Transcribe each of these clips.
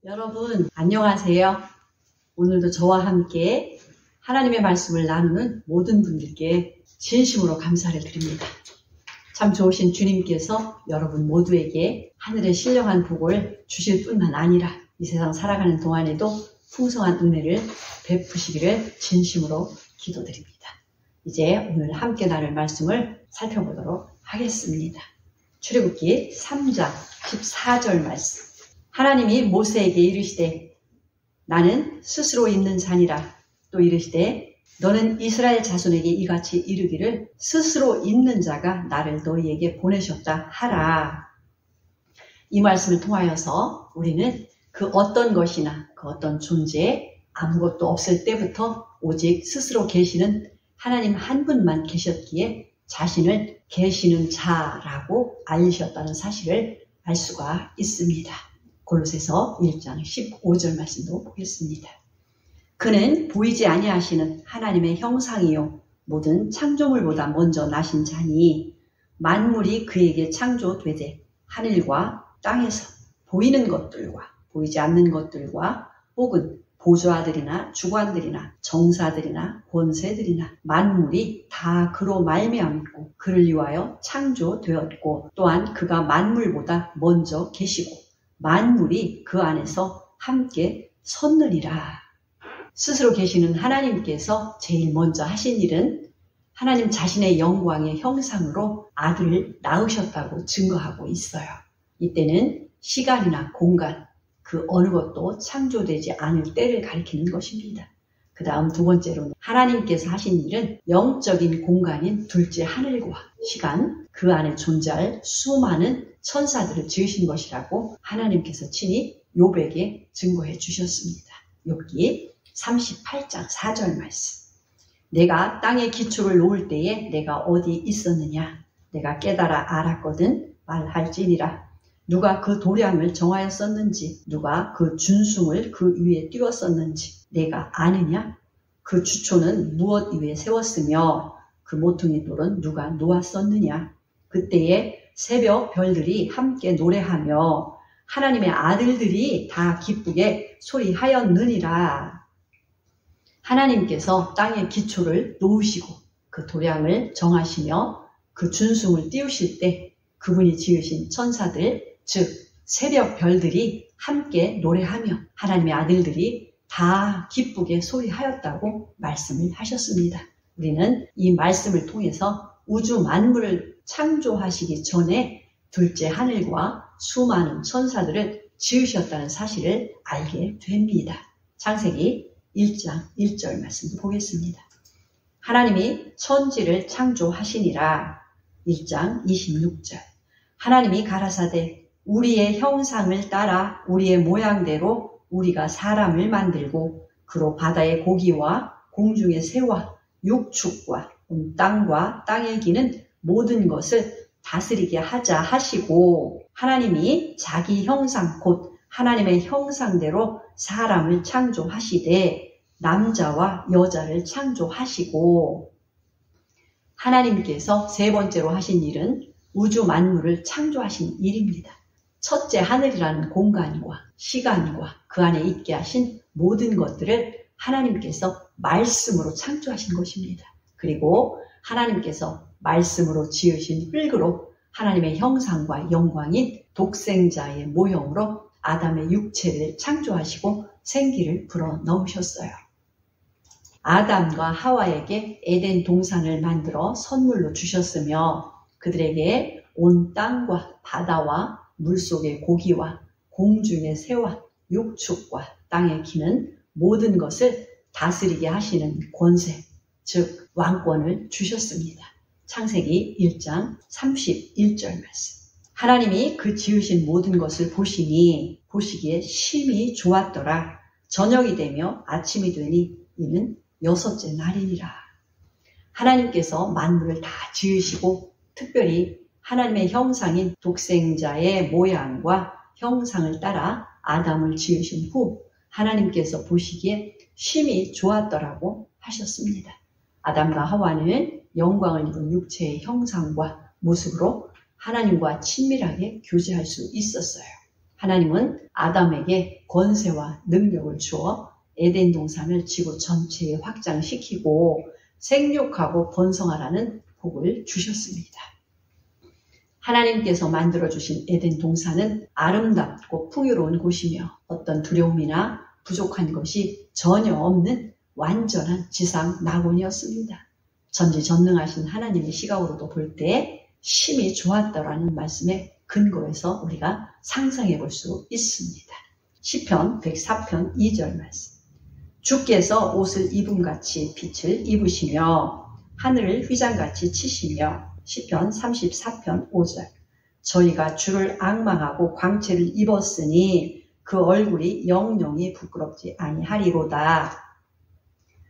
여러분 안녕하세요. 오늘도 저와 함께 하나님의 말씀을 나누는 모든 분들께 진심으로 감사를 드립니다. 참 좋으신 주님께서 여러분 모두에게 하늘의 신령한 복을 주실 뿐만 아니라 이 세상 살아가는 동안에도 풍성한 은혜를 베푸시기를 진심으로 기도드립니다. 이제 오늘 함께 나눌 말씀을 살펴보도록 하겠습니다. 출애굽기 3장 14절 말씀. 하나님이 모세에게 이르시되 나는 스스로 있는 자니라. 또 이르시되 너는 이스라엘 자손에게 이같이 이르기를 스스로 있는 자가 나를 너희에게 보내셨다 하라. 이 말씀을 통하여서 우리는 그 어떤 것이나 그 어떤 존재에 아무것도 없을 때부터 오직 스스로 계시는 하나님 한 분만 계셨기에 자신을 계시는 자라고 알리셨다는 사실을 알 수가 있습니다. 골로새서 1장 15절 말씀도 보겠습니다. 그는 보이지 아니하시는 하나님의 형상이요 모든 창조물보다 먼저 나신 자니 만물이 그에게 창조되되 하늘과 땅에서 보이는 것들과 보이지 않는 것들과 혹은 보좌들이나 주관들이나 정사들이나 권세들이나 만물이 다 그로 말미암고 그를 위하여 창조되었고 또한 그가 만물보다 먼저 계시고 만물이 그 안에서 함께 섰느니라. 스스로 계시는 하나님께서 제일 먼저 하신 일은 하나님 자신의 영광의 형상으로 아들을 낳으셨다고 증거하고 있어요. 이때는 시간이나 공간, 그 어느 것도 창조되지 않을 때를 가리키는 것입니다. 그 다음 두 번째로는 하나님께서 하신 일은 영적인 공간인 둘째 하늘과 시간, 그 안에 존재할 수많은 천사들을 지으신 것이라고 하나님께서 친히 욥에게 증거해 주셨습니다. 욥기 38장 4절 말씀. 내가 땅에 기초를 놓을 때에 내가 어디 있었느냐? 내가 깨달아 알았거든 말할지니라. 누가 그 도량을 정하였었는지 누가 그 준숭을 그 위에 띄웠었는지 내가 아느냐? 그 주초는 무엇 위에 세웠으며 그 모퉁이 돌은 누가 놓았었느냐? 그때에 새벽 별들이 함께 노래하며 하나님의 아들들이 다 기쁘게 소리하였느니라. 하나님께서 땅의 기초를 놓으시고 그 도량을 정하시며 그 준숭을 띄우실 때 그분이 지으신 천사들 즉 새벽 별들이 함께 노래하며 하나님의 아들들이 다 기쁘게 소리하였다고 말씀을 하셨습니다. 우리는 이 말씀을 통해서 우주 만물을 창조하시기 전에 둘째 하늘과 수많은 천사들을 지으셨다는 사실을 알게 됩니다. 창세기 1장 1절 말씀 보겠습니다. 하나님이 천지를 창조하시니라. 1장 26절. 하나님이 가라사대 우리의 형상을 따라 우리의 모양대로 우리가 사람을 만들고 그로 바다의 고기와 공중의 새와 육축과 온 땅과 땅에 기는 모든 것을 다스리게 하자 하시고 하나님이 자기 형상 곧 하나님의 형상대로 사람을 창조하시되 남자와 여자를 창조하시고 하나님께서 세 번째로 하신 일은 우주 만물을 창조하신 일입니다. 첫째 하늘이라는 공간과 시간과 그 안에 있게 하신 모든 것들을 하나님께서 말씀으로 창조하신 것입니다. 그리고 하나님께서 말씀으로 지으신 흙으로 하나님의 형상과 영광인 독생자의 모형으로 아담의 육체를 창조하시고 생기를 불어넣으셨어요. 아담과 하와에게 에덴 동산을 만들어 선물로 주셨으며 그들에게 온 땅과 바다와 물속의 고기와 공중의 새와 육축과 땅에 기는 모든 것을 다스리게 하시는 권세, 즉 왕권을 주셨습니다. 창세기 1장 31절 말씀. 하나님이 그 지으신 모든 것을 보시기에 심히 좋았더라. 저녁이 되며 아침이 되니 이는 여섯째 날이니라. 하나님께서 만물을 다 지으시고 특별히 하나님의 형상인 독생자의 모양과 형상을 따라 아담을 지으신 후 하나님께서 보시기에 심히 좋았더라고 하셨습니다. 아담과 하와는 영광을 입은 육체의 형상과 모습으로 하나님과 친밀하게 교제할 수 있었어요. 하나님은 아담에게 권세와 능력을 주어 에덴 동산을 지구 전체에 확장시키고 생육하고 번성하라는 복을 주셨습니다. 하나님께서 만들어주신 에덴 동산은 아름답고 풍요로운 곳이며 어떤 두려움이나 부족한 것이 전혀 없는 완전한 지상 낙원이었습니다. 전지전능하신 하나님의 시각으로도 볼 때 심히 좋았다라는 말씀에 근거해서 우리가 상상해 볼 수 있습니다. 시편 104편 2절 말씀. 주께서 옷을 입음같이 빛을 입으시며 하늘을 휘장같이 치시며 시편 34편 5절. 저희가 주를 앙망하고 광채를 입었으니 그 얼굴이 영영이 부끄럽지 아니하리로다.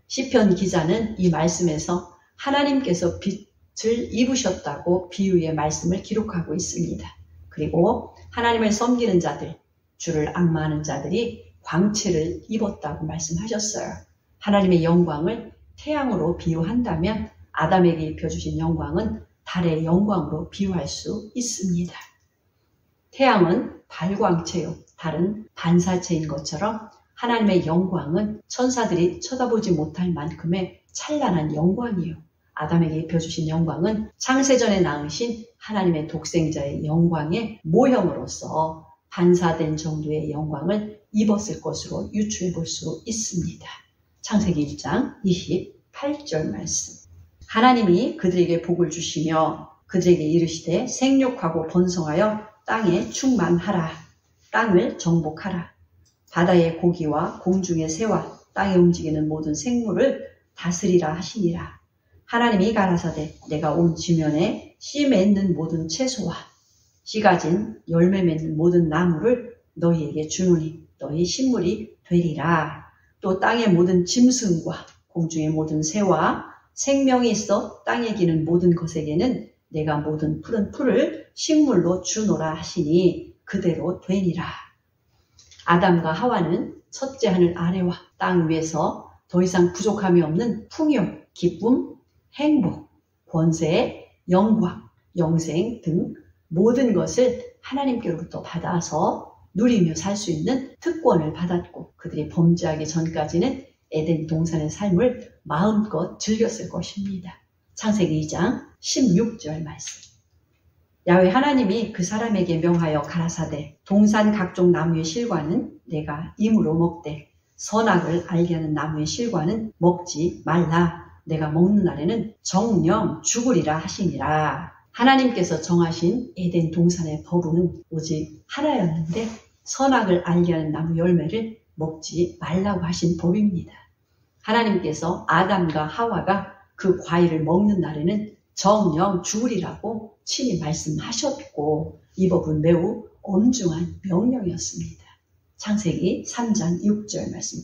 시편 기자는 이 말씀에서 하나님께서 빛을 입으셨다고 비유의 말씀을 기록하고 있습니다. 그리고 하나님을 섬기는 자들, 주를 앙망하는 자들이 광채를 입었다고 말씀하셨어요. 하나님의 영광을 태양으로 비유한다면 아담에게 입혀주신 영광은 달의 영광으로 비유할 수 있습니다. 태양은 발광체요, 달은 반사체인 것처럼 하나님의 영광은 천사들이 쳐다보지 못할 만큼의 찬란한 영광이요. 아담에게 입혀주신 영광은 창세전에 낳으신 하나님의 독생자의 영광의 모형으로서 반사된 정도의 영광을 입었을 것으로 유추해 볼 수 있습니다. 창세기 1장 28절 말씀. 하나님이 그들에게 복을 주시며 그들에게 이르시되 생육하고 번성하여 땅에 충만하라. 땅을 정복하라. 바다의 고기와 공중의 새와 땅에 움직이는 모든 생물을 다스리라 하시니라. 하나님이 가라사대 내가 온 지면에 씨 맺는 모든 채소와 씨 가진 열매 맺는 모든 나무를 너희에게 주노니 너희 식물이 되리라. 또 땅의 모든 짐승과 공중의 모든 새와 생명이 있어 땅에 기는 모든 것에게는 내가 모든 푸른 풀을 식물로 주노라 하시니 그대로 되니라. 아담과 하와는 첫째 하늘 아래와 땅 위에서 더 이상 부족함이 없는 풍요, 기쁨, 행복, 권세, 영광, 영생 등 모든 것을 하나님께로부터 받아서 누리며 살 수 있는 특권을 받았고 그들이 범죄하기 전까지는 에덴 동산의 삶을 마음껏 즐겼을 것입니다. 창세기 2장 16절 말씀. 야훼 하나님이 그 사람에게 명하여 가라사대 동산 각종 나무의 실과는 내가 임으로 먹되 선악을 알게 하는 나무의 실과는 먹지 말라. 내가 먹는 날에는 정령 죽으리라 하시니라. 하나님께서 정하신 에덴 동산의 법은 오직 하나였는데 선악을 알게 하는 나무 열매를 먹지 말라고 하신 법입니다. 하나님께서 아담과 하와가 그 과일을 먹는 날에는 정령 죽으리라고 친히 말씀하셨고 이 법은 매우 엄중한 명령이었습니다. 창세기 3장 6절 말씀.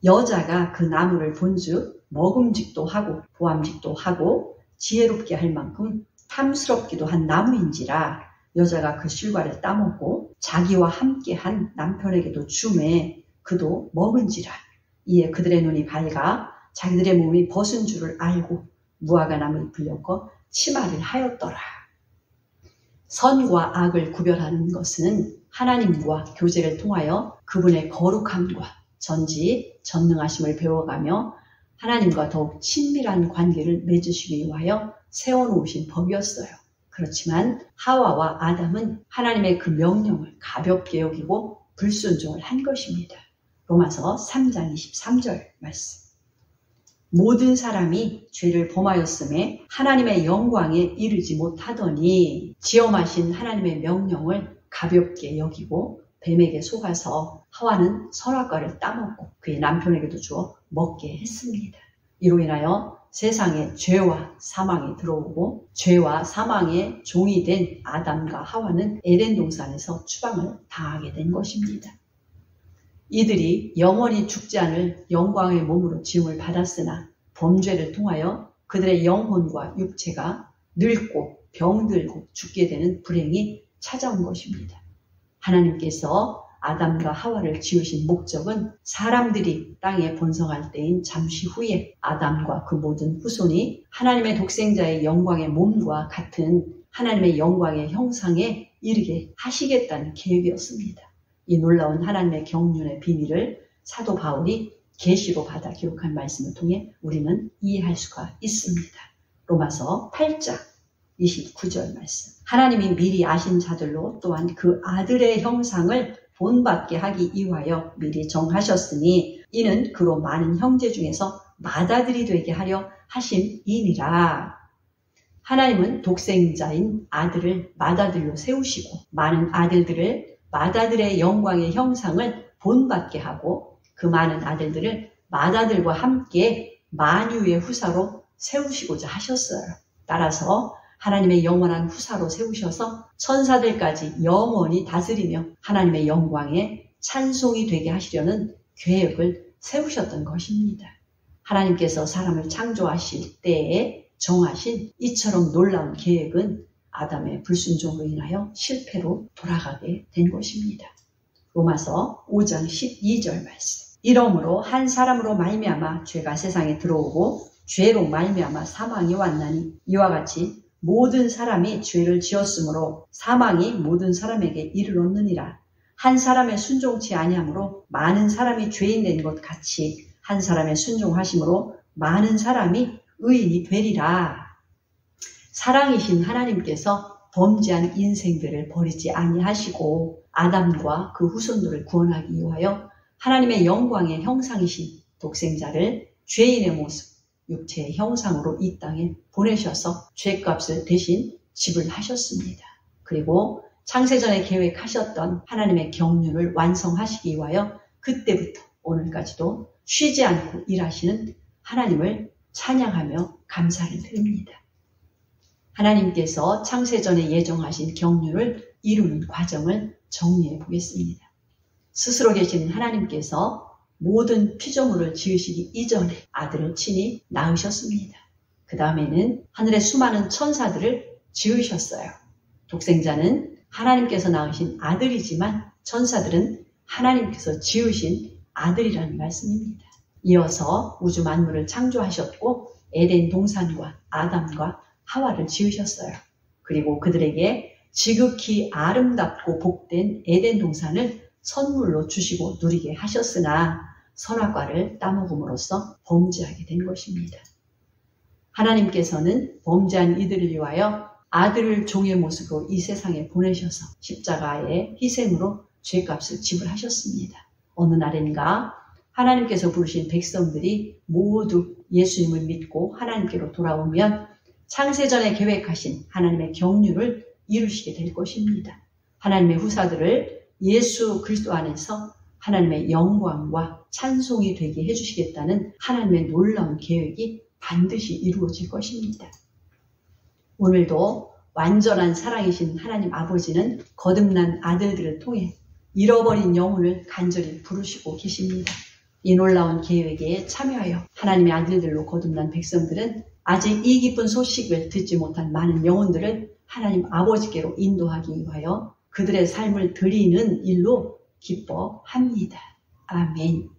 여자가 그 나무를 본즉 먹음직도 하고 보암직도 하고 지혜롭게 할 만큼 탐스럽기도 한 나무인지라 여자가 그 실과를 따먹고 자기와 함께한 남편에게도 주매 그도 먹은지라. 이에 그들의 눈이 밝아 자기들의 몸이 벗은 줄을 알고 무화과 나무 잎을 엮어 치마를 하였더라. 선과 악을 구별하는 것은 하나님과 교제를 통하여 그분의 거룩함과 전지전능하심을 배워가며 하나님과 더욱 친밀한 관계를 맺으시기 위하여 세워놓으신 법이었어요. 그렇지만 하와와 아담은 하나님의 그 명령을 가볍게 여기고 불순종을 한 것입니다. 로마서 3장 23절 말씀. 모든 사람이 죄를 범하였음에 하나님의 영광에 이르지 못하더니 지엄하신 하나님의 명령을 가볍게 여기고 뱀에게 속아서 하와는 선악과를 따먹고 그의 남편에게도 주어 먹게 했습니다. 이로 인하여 세상에 죄와 사망이 들어오고 죄와 사망의 종이 된 아담과 하와는 에덴 동산에서 추방을 당하게 된 것입니다. 이들이 영원히 죽지 않을 영광의 몸으로 지음을 받았으나 범죄를 통하여 그들의 영혼과 육체가 늙고 병들고 죽게 되는 불행이 찾아온 것입니다. 하나님께서 아담과 하와를 지으신 목적은 사람들이 땅에 번성할 때인 잠시 후에 아담과 그 모든 후손이 하나님의 독생자의 영광의 몸과 같은 하나님의 영광의 형상에 이르게 하시겠다는 계획이었습니다. 이 놀라운 하나님의 경륜의 비밀을 사도 바울이 계시로 받아 기록한 말씀을 통해 우리는 이해할 수가 있습니다. 로마서 8장 29절 말씀. 하나님이 미리 아신 자들로 또한 그 아들의 형상을 본받게 하기 위하여 미리 정하셨으니 이는 그로 많은 형제 중에서 맏아들이 되게 하려 하심이니라. 하나님은 독생자인 아들을 맏아들로 세우시고 많은 아들들을 맏아들의 영광의 형상을 본받게 하고 그 많은 아들들을 맏아들과 함께 만유의 후사로 세우시고자 하셨어요. 따라서 하나님의 영원한 후사로 세우셔서 천사들까지 영원히 다스리며 하나님의 영광에 찬송이 되게 하시려는 계획을 세우셨던 것입니다. 하나님께서 사람을 창조하실 때에 정하신 이처럼 놀라운 계획은 아담의 불순종으로 인하여 실패로 돌아가게 된 것입니다. 로마서 5장 12절 말씀. 이러므로 한 사람으로 말미암아 죄가 세상에 들어오고 죄로 말미암아 사망이 왔나니 이와 같이 모든 사람이 죄를 지었으므로 사망이 모든 사람에게 이르렀느니라. 한 사람의 순종치 아니함으로 많은 사람이 죄인 된 것 같이 한 사람의 순종하심으로 많은 사람이 의인이 되리라. 사랑이신 하나님께서 범죄한 인생들을 버리지 아니하시고 아담과 그 후손들을 구원하기 위하여 하나님의 영광의 형상이신 독생자를 죄인의 모습, 육체의 형상으로 이 땅에 보내셔서 죄값을 대신 지불하셨습니다. 그리고 창세전에 계획하셨던 하나님의 경륜을 완성하시기 위하여 그때부터 오늘까지도 쉬지 않고 일하시는 하나님을 찬양하며 감사를 드립니다. 하나님께서 창세전에 예정하신 경륜을 이루는 과정을 정리해 보겠습니다. 스스로 계신 하나님께서 모든 피조물을 지으시기 이전에 아들을 친히 낳으셨습니다. 그 다음에는 하늘의 수많은 천사들을 지으셨어요. 독생자는 하나님께서 낳으신 아들이지만 천사들은 하나님께서 지으신 아들이라는 말씀입니다. 이어서 우주 만물을 창조하셨고 에덴 동산과 아담과 하와를 지으셨어요. 그리고 그들에게 지극히 아름답고 복된 에덴 동산을 선물로 주시고 누리게 하셨으나 선악과를 따먹음으로써 범죄하게 된 것입니다. 하나님께서는 범죄한 이들을 위하여 아들을 종의 모습으로 이 세상에 보내셔서 십자가의 희생으로 죄값을 지불하셨습니다. 어느 날인가 하나님께서 부르신 백성들이 모두 예수님을 믿고 하나님께로 돌아오면 창세전에 계획하신 하나님의 경륜을 이루시게 될 것입니다. 하나님의 후사들을 예수 그리스도 안에서 하나님의 영광과 찬송이 되게 해주시겠다는 하나님의 놀라운 계획이 반드시 이루어질 것입니다. 오늘도 완전한 사랑이신 하나님 아버지는 거듭난 아들들을 통해 잃어버린 영혼을 간절히 부르시고 계십니다. 이 놀라운 계획에 참여하여 하나님의 아들들로 거듭난 백성들은 아직 이 기쁜 소식을 듣지 못한 많은 영혼들을 하나님 아버지께로 인도하기 위하여 그들의 삶을 드리는 일로 기뻐합니다. 아멘.